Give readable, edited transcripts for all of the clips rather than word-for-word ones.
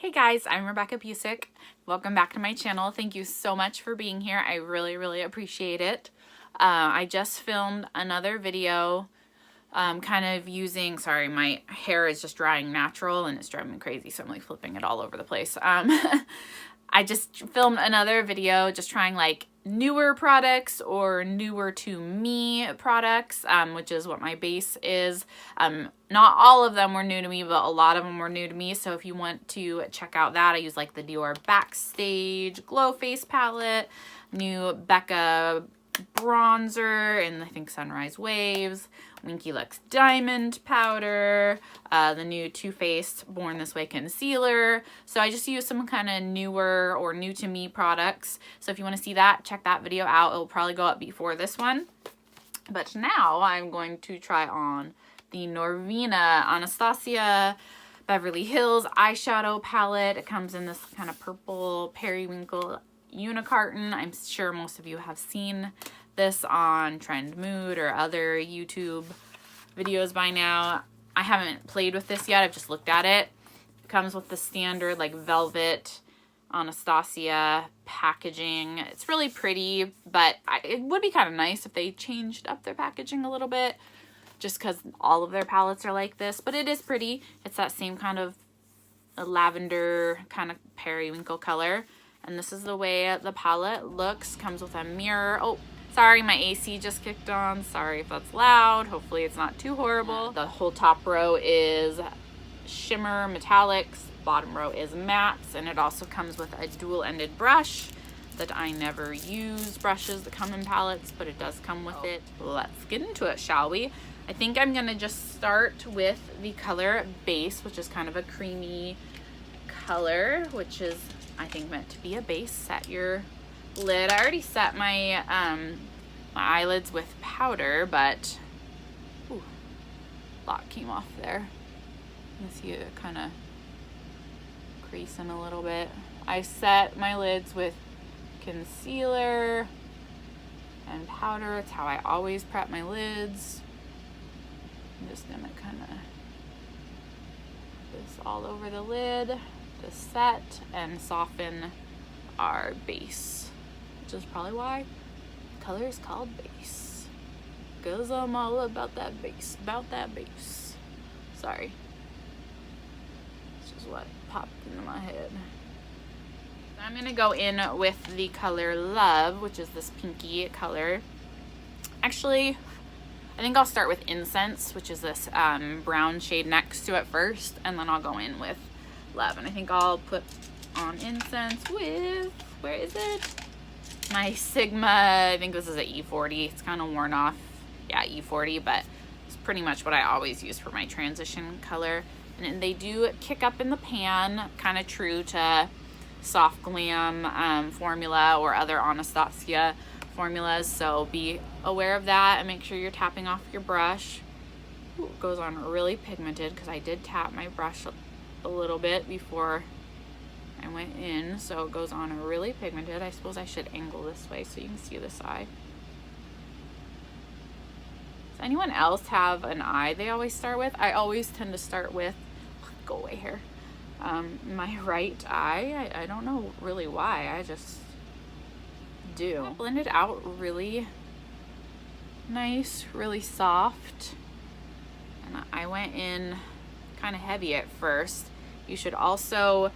Hey guys, I'm Rebecca Busick. Welcome back to my channel. Thank you so much for being here. I really appreciate it. I just filmed another video kind of using, sorry, my hair is just drying natural and it's driving me crazy, so I'm like flipping it all over the place. I just filmed another video just trying like newer products or newer to me products, which is what my base is. Not all of them were new to me, but a lot of them were new to me. So if you want to check out that, I use like the Dior Backstage Glow Face Palette, new Becca bronzer, and I think Sunrise Waves, Winky Lux Diamond Powder, the new Too Faced Born This Way concealer. So I just use some kind of newer or new to me products. So if you want to see that, check that video out. It'll probably go up before this one. But now I'm going to try on the Norvina Anastasia Beverly Hills eyeshadow palette. It comes in this kind of purple periwinkle unicarton. I'm sure most of you have seen this on Trend Mood or other YouTube videos by now. I haven't played with this yet. I've just looked at it. It comes with the standard like velvet Anastasia packaging. It's really pretty, but it would be kind of nice if they changed up their packaging a little bit, just because all of their palettes are like this. But it is pretty. It's that same kind of lavender kind of periwinkle color. And this is the way the palette looks. Comes with a mirror. Oh, sorry, my AC just kicked on. Sorry if that's loud. Hopefully it's not too horrible. The whole top row is shimmer metallics. Bottom row is mattes. And it also comes with a dual-ended brush that I never use brushes that come in palettes, but it does come with it. Let's get into it, shall we? I think I'm gonna just start with the color Base, which is kind of a creamy color, which is, I think, meant to be a base. Set your lid. I already set my my eyelids with powder, but ooh, a lot came off there. You can see it kind of creasing a little bit. I set my lids with concealer and powder. It's how I always prep my lids. I'm just gonna kind of this all over the lid to set and soften our base, which is probably why the color is called Base, because I'm all about that base, Sorry, this is what popped into my head. I'm gonna go in with the color Love, which is this pinky color. Actually, I think I'll start with Incense, which is this brown shade next to it first, and then I'll go in with Love. And I think I'll put on Incense with, where is it? My Sigma, I think this is an E40. It's kind of worn off. Yeah, E40, but it's pretty much what I always use for my transition color. And they do kick up in the pan, kind of true to Soft Glam formula or other Anastasia formulas, so be aware of that and make sure you're tapping off your brush. Ooh, it goes on really pigmented because I did tap my brush a little bit before I went in, so it goes on really pigmented. I suppose I should angle this way so you can see this eye. Does anyone else have an eye they always start with? I always tend to start with, go away here, my right eye. I don't know really why, I just do. I blend it out really nice, really soft, and I went in kind of heavy at first. You should also,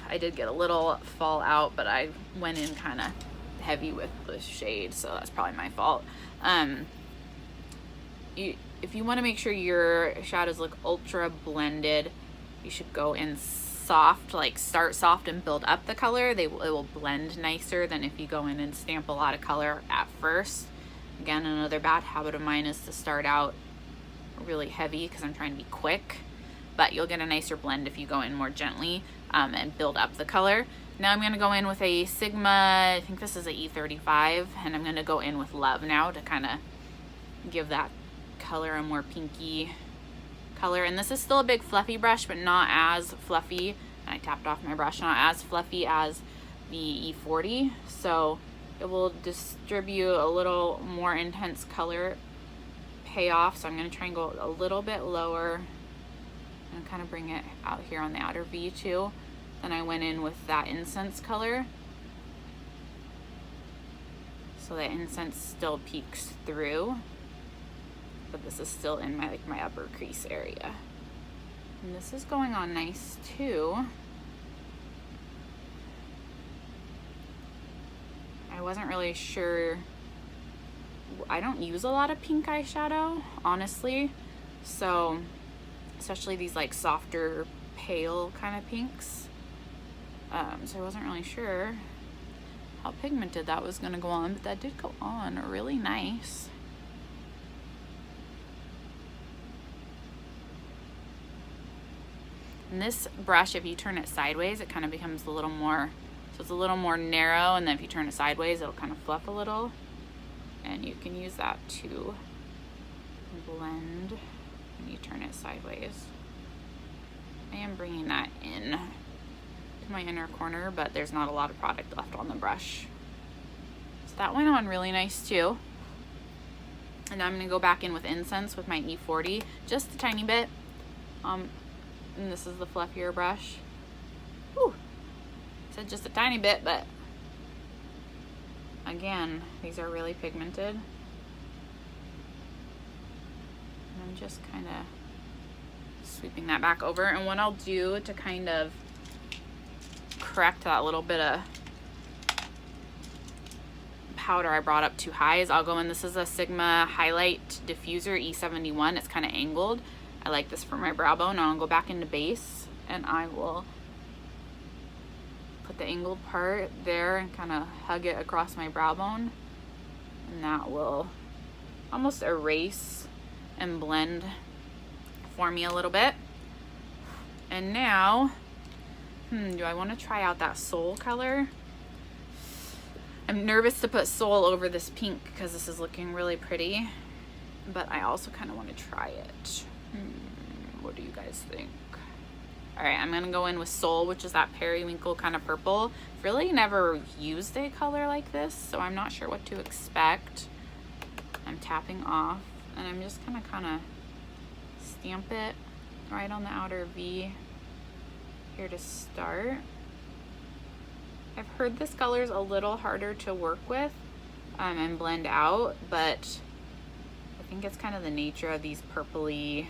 I did get a little fallout, but I went in kind of heavy with the shade, so that's probably my fault. If you want to make sure your shadows look ultra blended, you should go in soft, like start soft and build up the color. It will blend nicer than if you go in and stamp a lot of color at first. Again, another bad habit of mine is to start out really heavy because I'm trying to be quick, but you'll get a nicer blend if you go in more gently and build up the color. Now I'm going to go in with a Sigma, I think this is a E35, and I'm going to go in with Love now to kind of give that color a more pinky color. And this is still a big fluffy brush, but not as fluffy, and I tapped off my brush, not as fluffy as the E40, so it will distribute a little more intense color payoff. So I'm going to try and go a little bit lower and kind of bring it out here on the outer V too. Then I went in with that incense color. So that incense still peeks through, but this is still in my, like, my upper crease area. And this is going on nice too. I wasn't really sure. I don't use a lot of pink eyeshadow, honestly. So, especially these like softer, pale kind of pinks. So I wasn't really sure how pigmented that was gonna go on, but that did go on really nice. And this brush, if you turn it sideways, it kind of becomes a little more, so it's a little more narrow, and then if you turn it sideways, it'll kind of fluff a little. And you can use that to blend when you turn it sideways. I am bringing that in to my inner corner, but there's not a lot of product left on the brush. So that went on really nice too. And now I'm gonna go back in with incense with my E40, just a tiny bit. And this is the fluffier brush. Whew. I said just a tiny bit, but again, these are really pigmented. And I'm just kind of sweeping that back over. And what I'll do to kind of correct that little bit of powder I brought up too high is I'll go in, this is a Sigma Highlight Diffuser E71. It's kind of angled. I like this for my brow bone. I'll go back into base and I will put the angled part there and kind of hug it across my brow bone, and that will almost erase and blend for me a little bit. And now, do I want to try out that Soul color? I'm nervous to put Soul over this pink because this is looking really pretty, but I also kind of want to try it. What do you guys think? All right, I'm gonna go in with Soul, which is that periwinkle kind of purple. Really never used a color like this, so I'm not sure what to expect. I'm tapping off, and I'm just gonna kind of stamp it right on the outer V here to start. I've heard this color is a little harder to work with and blend out, but I think it's kind of the nature of these purpley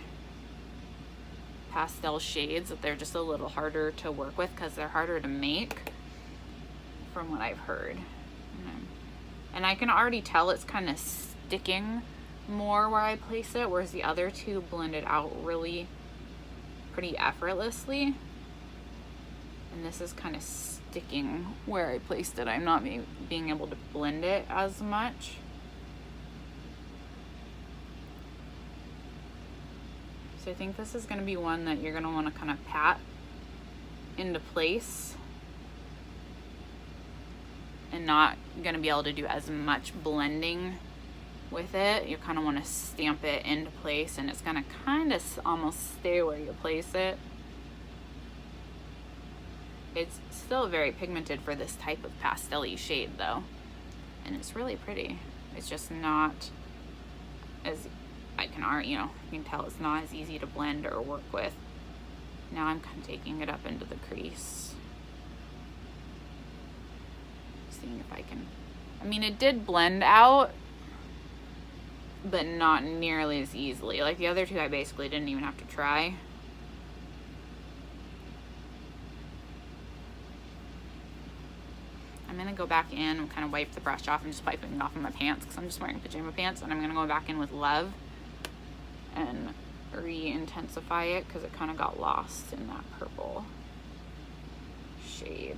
pastel shades that they're just a little harder to work with because they're harder to make, from what I've heard. And I can already tell it's kind of sticking more where I place it, whereas the other two blended out really pretty effortlessly. And this is kind of sticking where I placed it. I'm not being able to blend it as much. So I think this is going to be one that you're going to want to kind of pat into place and not going to be able to do as much blending with it. You kind of want to stamp it into place, and it's going to kind of almost stay where you place it. It's still very pigmented for this type of pastel-y shade though, and it's really pretty. It's just not as, I can already, you can tell it's not as easy to blend or work with. Now I'm kind of taking it up into the crease. Seeing if I can, it did blend out, but not nearly as easily. Like the other two I basically didn't even have to try. I'm gonna go back in and kind of wipe the brush off. I'm just wiping it off of my pants because I'm just wearing pajama pants, and I'm gonna go back in with Love and re-intensify it because it kind of got lost in that purple shade.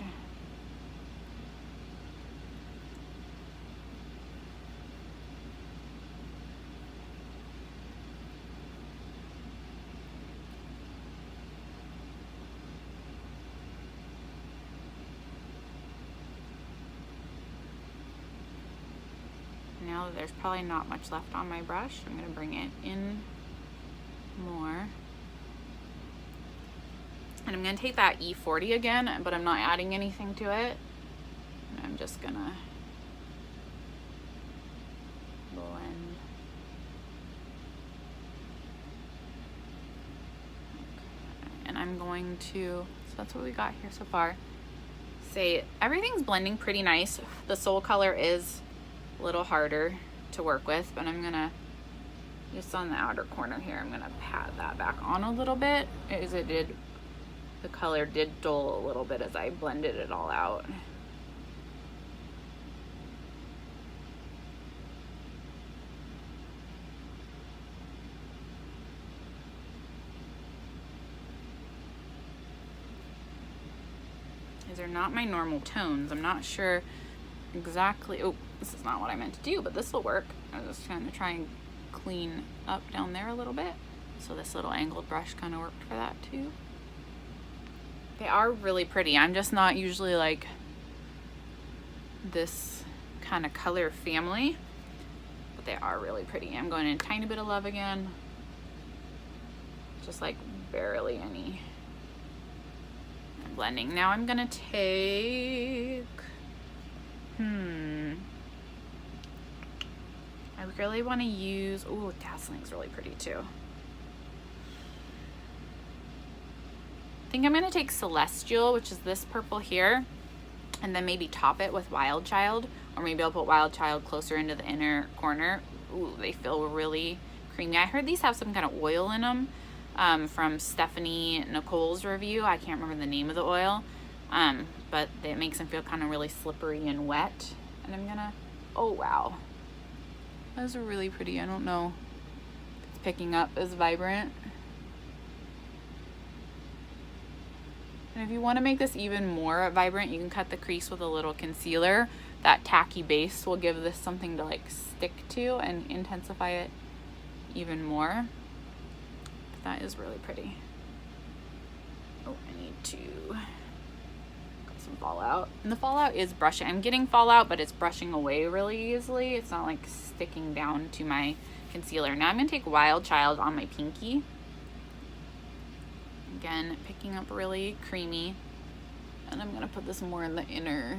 Now that there's probably not much left on my brush, I'm gonna bring it in more. And I'm gonna take that E40 again, but I'm not adding anything to it. And I'm just gonna blend. Okay. And I'm going to, let's that's what we got here so far. Say everything's blending pretty nice. The Soul Color is a little harder to work with, but I'm gonna just on the outer corner here, I'm gonna pat that back on a little bit, as it did, the color did dull a little bit as I blended it all out. These are not my normal tones. I'm not sure exactly, oh, this is not what I meant to do, but this will work. I was just trying to try and clean up down there a little bit. So this little angled brush kind of worked for that too. They are really pretty. I'm just not usually like this kind of color family, but they are really pretty. I'm going in a tiny bit of Love again. Just like barely any. I'm blending. Now I'm gonna take, I really want to use, oh, Dazzling's really pretty too. I think I'm going to take Celestial, which is this purple here, and then maybe top it with Wild Child, or maybe I'll put Wild Child closer into the inner corner. Ooh, they feel really creamy. I heard these have some kind of oil in them from Stephanie Nicole's review. I can't remember the name of the oil, but it makes them feel kind of really slippery and wet. And I'm gonna, oh wow. Those are really pretty. I don't know if it's picking up as vibrant. And if you want to make this even more vibrant, you can cut the crease with a little concealer. That tacky base will give this something to like stick to and intensify it even more. But that is really pretty. Oh, I need to get some fallout. And the fallout is brushing. I'm getting fallout, but it's brushing away really easily. It's not like sticking down to my concealer. Now I'm going to take Wild Child on my pinky. Again, picking up really creamy. And I'm going to put this more in the inner.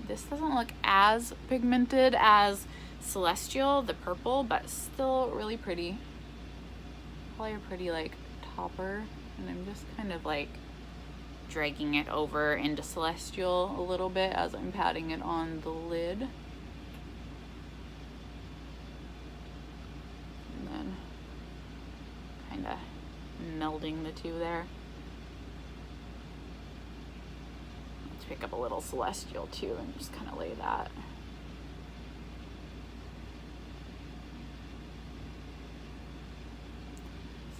This doesn't look as pigmented as Celestial, the purple, but still really pretty. Probably a pretty like topper. And I'm just kind of like dragging it over into Celestial a little bit as I'm patting it on the lid. And then kind of melding the two there. Let's pick up a little Celestial too and just kind of lay that.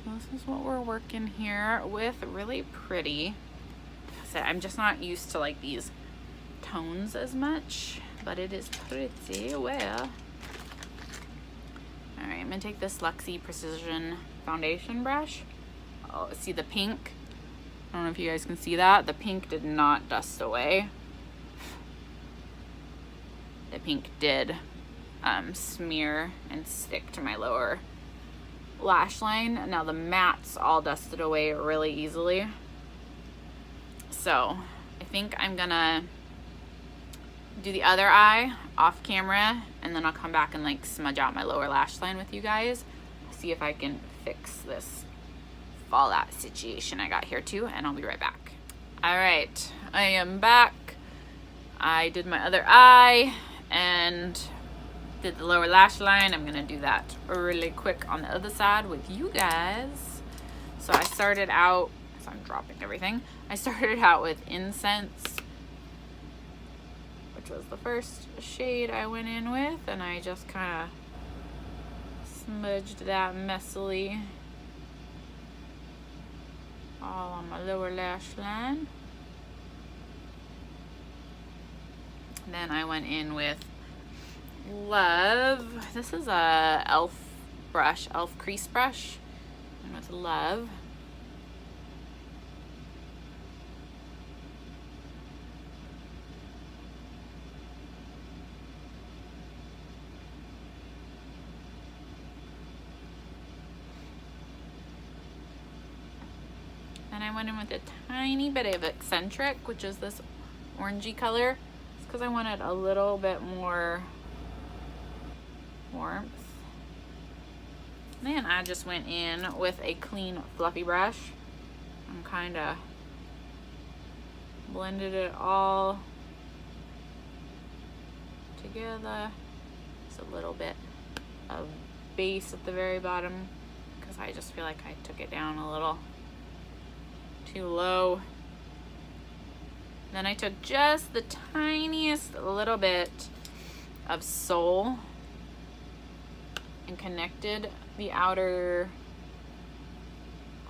So this is what we're working here with. Really pretty. So I'm just not used to like these tones as much, but it is pretty well. All right, I'm gonna take this Luxie Precision Foundation brush. Oh, see the pink? I don't know if you guys can see that. The pink did not dust away. The pink did smear and stick to my lower lash line. Now the mattes all dusted away really easily. So I think I'm gonna do the other eye off camera, and then I'll come back and like smudge out my lower lash line with you guys. See if I can fix this fallout situation I got here too, and I'll be right back. All right, I am back. I did my other eye and did the lower lash line. I'm gonna do that really quick on the other side with you guys. So I started out, so I'm dropping everything. I started out with Incense, which was the first shade I went in with, and I just kind of smudged that messily all on my lower lash line. Then I went in with Love. This is a elf brush, elf crease brush, and with Love. Then I went in with a tiny bit of Eccentric, which is this orangey color. It's because I wanted a little bit more warmth. Then I just went in with a clean fluffy brush and kind of blended it all together. Just a little bit of base at the very bottom because I just feel like I took it down a little too low. Then I took just the tiniest little bit of Soul and connected the outer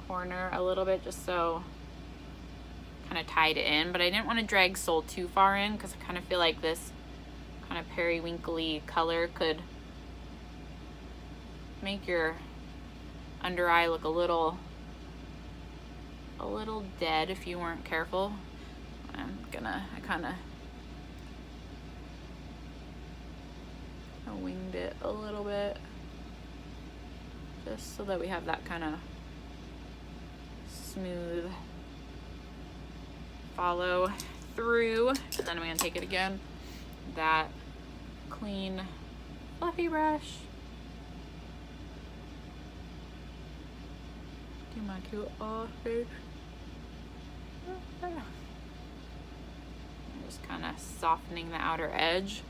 corner a little bit, just so kind of tied it in, but I didn't want to drag Soul too far in because I kind of feel like this kind of periwinkly color could make your under eye look a little dead if you weren't careful. I kind of winged it a little bit just so that we have that kind of smooth follow through. And then I'm going to take it again, that clean fluffy brush, do my cute face. Just kind of softening the outer edge.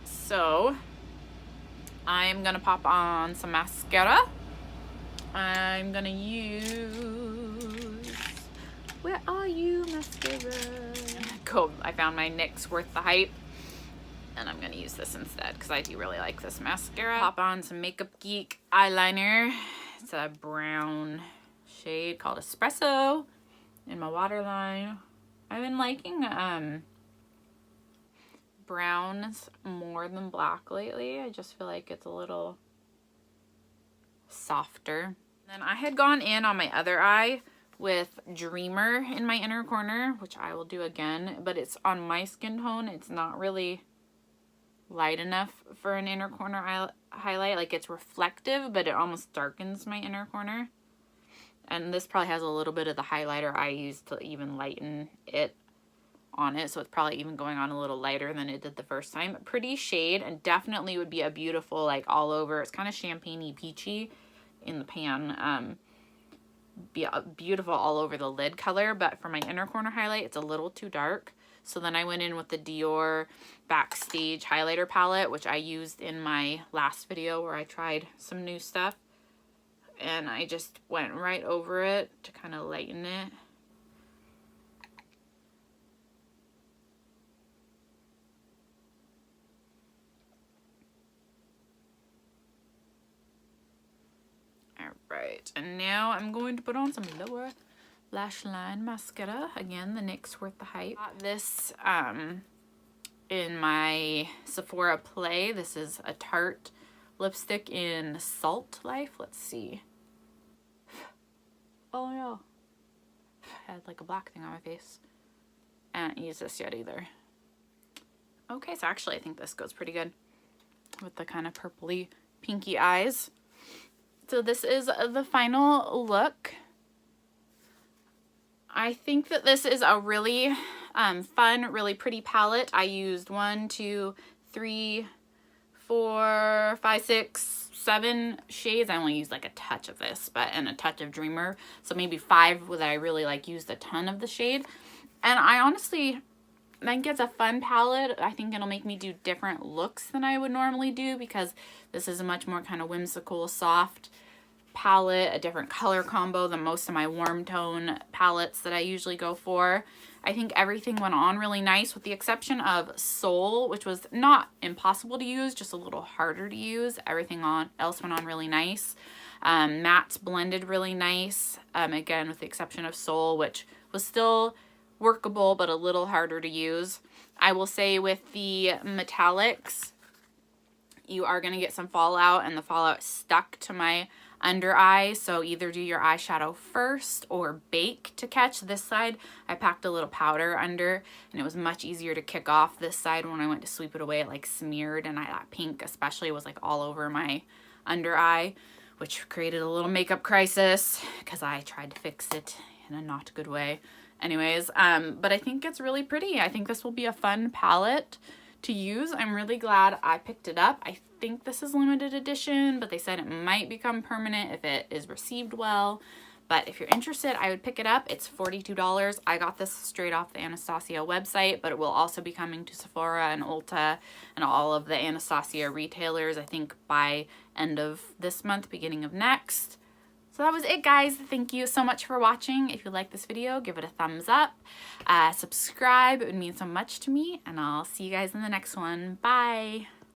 So I'm gonna pop on some mascara. I'm gonna use, where are you, mascara? Cool, I found my NYX Worth the Hype, and I'm gonna use this instead because I do really like this mascara. Pop on some Makeup Geek eyeliner. It's a brown shade called Espresso in my waterline. I've been liking browns more than black lately. I just feel like it's a little softer. Then I had gone in on my other eye with Dreamer in my inner corner, which I will do again, but it's on my skin tone. It's not really light enough for an inner corner highlight. Like, it's reflective, but it almost darkens my inner corner. And this probably has a little bit of the highlighter I used to even lighten it on it, so it's probably even going on a little lighter than it did the first time. Pretty shade, and definitely would be a beautiful, like, all over. It's kind of champagne-y peachy in the pan. Be a beautiful all over the lid color, but for my inner corner highlight, it's a little too dark. So then I went in with the Dior Backstage highlighter palette, which I used in my last video where I tried some new stuff. And I just went right over it to kind of lighten it. Alright, and now I'm going to put on some lower lash line mascara. Again, the NYX Worth the Hype. Got this in my Sephora Play. This is a Tarte lipstick in Salt Life. Let's see. Oh no. I had like a black thing on my face. I haven't used this yet either. Okay, so actually I think this goes pretty good with the kind of purpley pinky eyes. So this is the final look. I think that this is a really fun, really pretty palette. I used 1, 2, 3, 4, 5, 6, 7 shades. I only used like a touch of this, and a touch of Dreamer. So maybe 5 that I really like used a ton of the shade. And I honestly think it's a fun palette. I think it'll make me do different looks than I would normally do because this is a much more kind of whimsical, soft palette, a different color combo than most of my warm tone palettes that I usually go for. I think everything went on really nice with the exception of Soul, which was not impossible to use, just a little harder to use. Everything else went on really nice. Mattes blended really nice, again with the exception of Soul, which was still workable but a little harder to use. I will say with the metallics, you are going to get some fallout, and the fallout stuck to my under eye, so either do your eyeshadow first or bake to catch. This side I packed a little powder under, and it was much easier to kick off. This side, when I went to sweep it away, it like smeared, and that pink especially was like all over my under eye, which created a little makeup crisis because I tried to fix it in a not good way. Anyways, but I think it's really pretty. I think this will be a fun palette to use. I'm really glad I picked it up. I think this is limited edition, but they said it might become permanent if it is received well. But if you're interested, I would pick it up. It's $42. I got this straight off the Anastasia website, but it will also be coming to Sephora and Ulta and all of the Anastasia retailers, I think by end of this month, beginning of next. So that was it, guys. Thank you so much for watching. If you like this video, give it a thumbs up. Subscribe. It would mean so much to me, and I'll see you guys in the next one. Bye.